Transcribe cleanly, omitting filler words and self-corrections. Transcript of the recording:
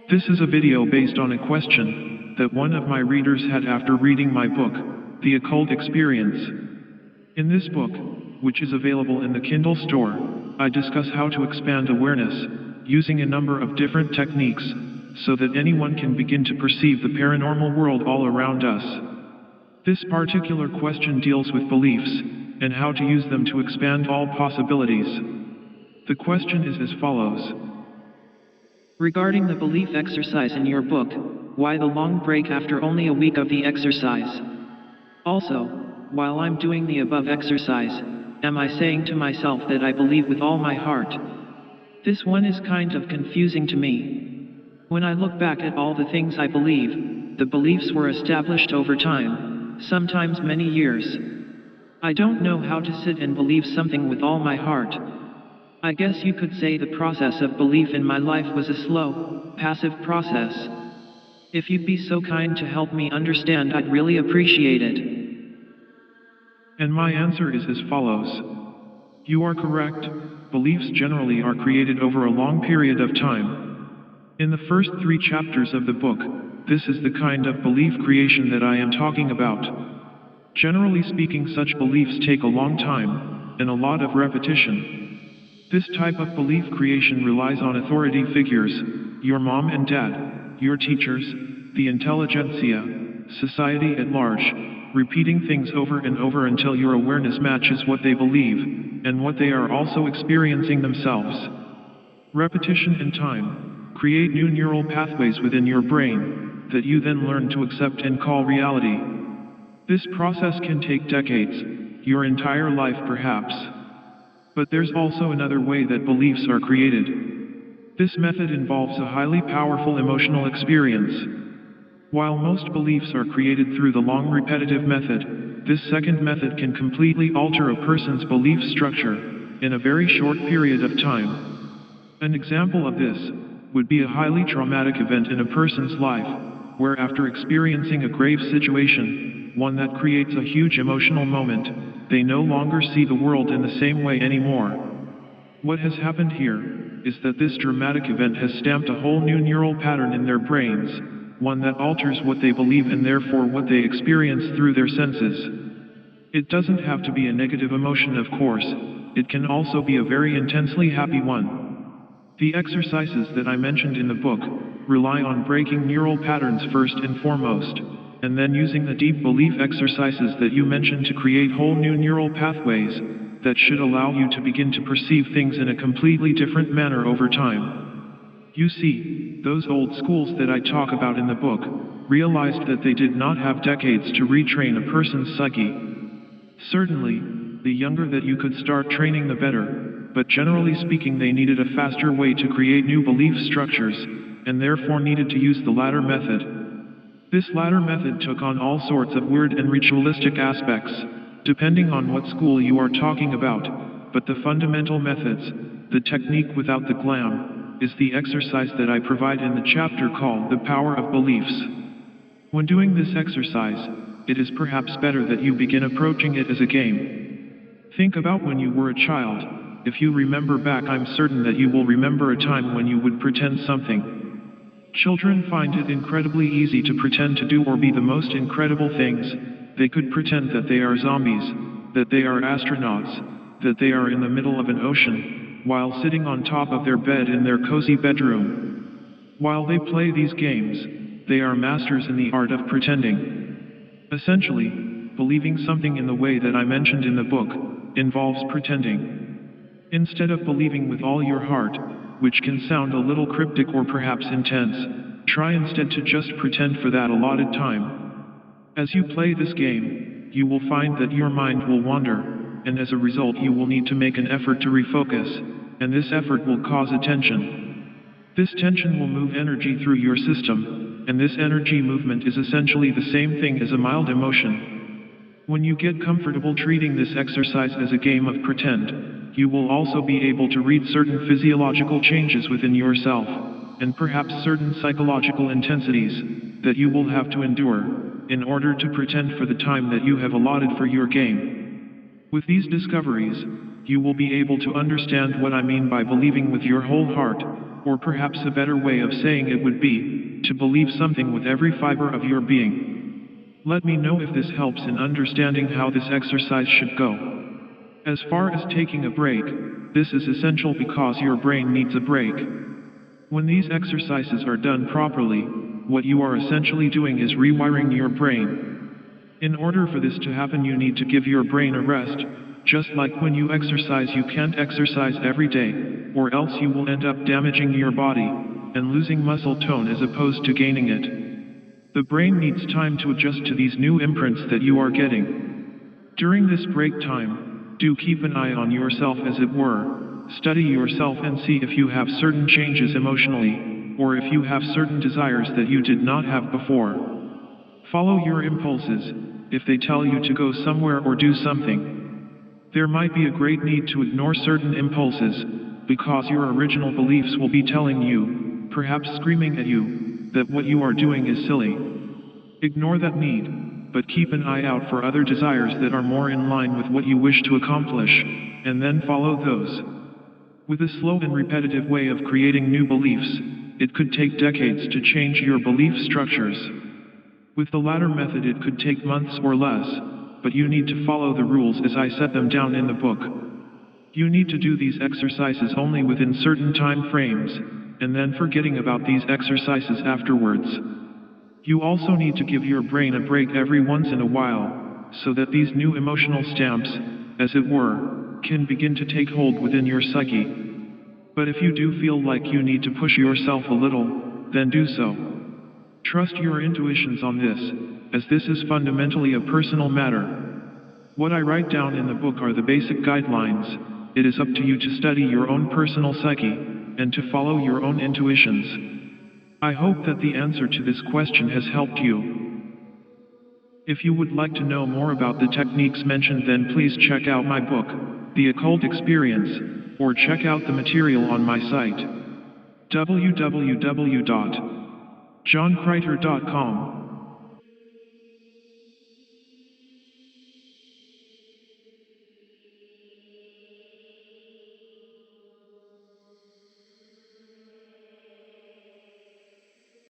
This is a video based on a question that one of my readers had after reading my book, The Occult Experience. In this book, which is available in the Kindle store, I discuss how to expand awareness, using a number of different techniques, so that anyone can begin to perceive the paranormal world all around us. This particular question deals with beliefs, and how to use them to expand all possibilities. The question is as follows. Regarding the belief exercise in your book, why the long break after only a week of the exercise? Also, while I'm doing the above exercise, am I saying to myself that I believe with all my heart? This one is kind of confusing to me. When I look back at all the things I believe, the beliefs were established over time, sometimes many years. I don't know how to sit and believe something with all my heart. I guess you could say the process of belief in my life was a slow, passive process. If you'd be so kind to help me understand, I'd really appreciate it. And my answer is as follows. You are correct. Beliefs generally are created over a long period of time. In the first 3 chapters of the book, this is the kind of belief creation that I am talking about. Generally speaking, such beliefs take a long time, and a lot of repetition. This type of belief creation relies on authority figures, your mom and dad, your teachers, the intelligentsia, society at large, repeating things over and over until your awareness matches what they believe, and what they are also experiencing themselves. Repetition and time create new neural pathways within your brain, that you then learn to accept and call reality. This process can take decades, your entire life perhaps. But there's also another way that beliefs are created. This method involves a highly powerful emotional experience. While most beliefs are created through the long repetitive method, this second method can completely alter a person's belief structure in a very short period of time. An example of this would be a highly traumatic event in a person's life, where after experiencing a grave situation, one that creates a huge emotional moment, they no longer see the world in the same way anymore. What has happened here is that this dramatic event has stamped a whole new neural pattern in their brains, one that alters what they believe and therefore what they experience through their senses. It doesn't have to be a negative emotion, of course. It can also be a very intensely happy one. The exercises that I mentioned in the book rely on breaking neural patterns first and foremost, and then using the deep belief exercises that you mentioned to create whole new neural pathways that should allow you to begin to perceive things in a completely different manner over time. You see, those old schools that I talk about in the book realized that they did not have decades to retrain a person's psyche. Certainly, the younger that you could start training, the better, but generally speaking, they needed a faster way to create new belief structures, and therefore needed to use the latter method. This latter method took on all sorts of weird and ritualistic aspects, depending on what school you are talking about, but the fundamental methods, the technique without the glam, is the exercise that I provide in the chapter called The Power of Beliefs. When doing this exercise, it is perhaps better that you begin approaching it as a game. Think about when you were a child. If you remember back, I'm certain that you will remember a time when you would pretend something. Children find it incredibly easy to pretend to do or be the most incredible things. They could pretend that they are zombies, that they are astronauts, that they are in the middle of an ocean, while sitting on top of their bed in their cozy bedroom. While they play these games, they are masters in the art of pretending. Essentially, believing something in the way that I mentioned in the book involves pretending. Instead of believing with all your heart, which can sound a little cryptic or perhaps intense, try instead to just pretend for that allotted time. As you play this game, you will find that your mind will wander, and as a result you will need to make an effort to refocus, and this effort will cause a tension. This tension will move energy through your system, and this energy movement is essentially the same thing as a mild emotion. When you get comfortable treating this exercise as a game of pretend, you will also be able to read certain physiological changes within yourself, and perhaps certain psychological intensities that you will have to endure in order to pretend for the time that you have allotted for your game. With these discoveries, you will be able to understand what I mean by believing with your whole heart, or perhaps a better way of saying it would be, to believe something with every fiber of your being. Let me know if this helps in understanding how this exercise should go. As far as taking a break, this is essential because your brain needs a break. When these exercises are done properly, what you are essentially doing is rewiring your brain. In order for this to happen, you need to give your brain a rest, just like when you exercise. You can't exercise every day, or else you will end up damaging your body, and losing muscle tone as opposed to gaining it. The brain needs time to adjust to these new imprints that you are getting. During this break time, do keep an eye on yourself, as it were. Study yourself and see if you have certain changes emotionally, or if you have certain desires that you did not have before. Follow your impulses, if they tell you to go somewhere or do something. There might be a great need to ignore certain impulses, because your original beliefs will be telling you, perhaps screaming at you, that what you are doing is silly. Ignore that need, but keep an eye out for other desires that are more in line with what you wish to accomplish, and then follow those. With a slow and repetitive way of creating new beliefs, it could take decades to change your belief structures. With the latter method, it could take months or less, but you need to follow the rules as I set them down in the book. You need to do these exercises only within certain time frames, and then forgetting about these exercises afterwards. You also need to give your brain a break every once in a while, so that these new emotional stamps, as it were, can begin to take hold within your psyche. But if you do feel like you need to push yourself a little, then do so. Trust your intuitions on this, as this is fundamentally a personal matter. What I write down in the book are the basic guidelines. It is up to you to study your own personal psyche, and to follow your own intuitions. I hope that the answer to this question has helped you. If you would like to know more about the techniques mentioned, then please check out my book, The Occult Experience, or check out the material on my site, www.johnkreiter.com.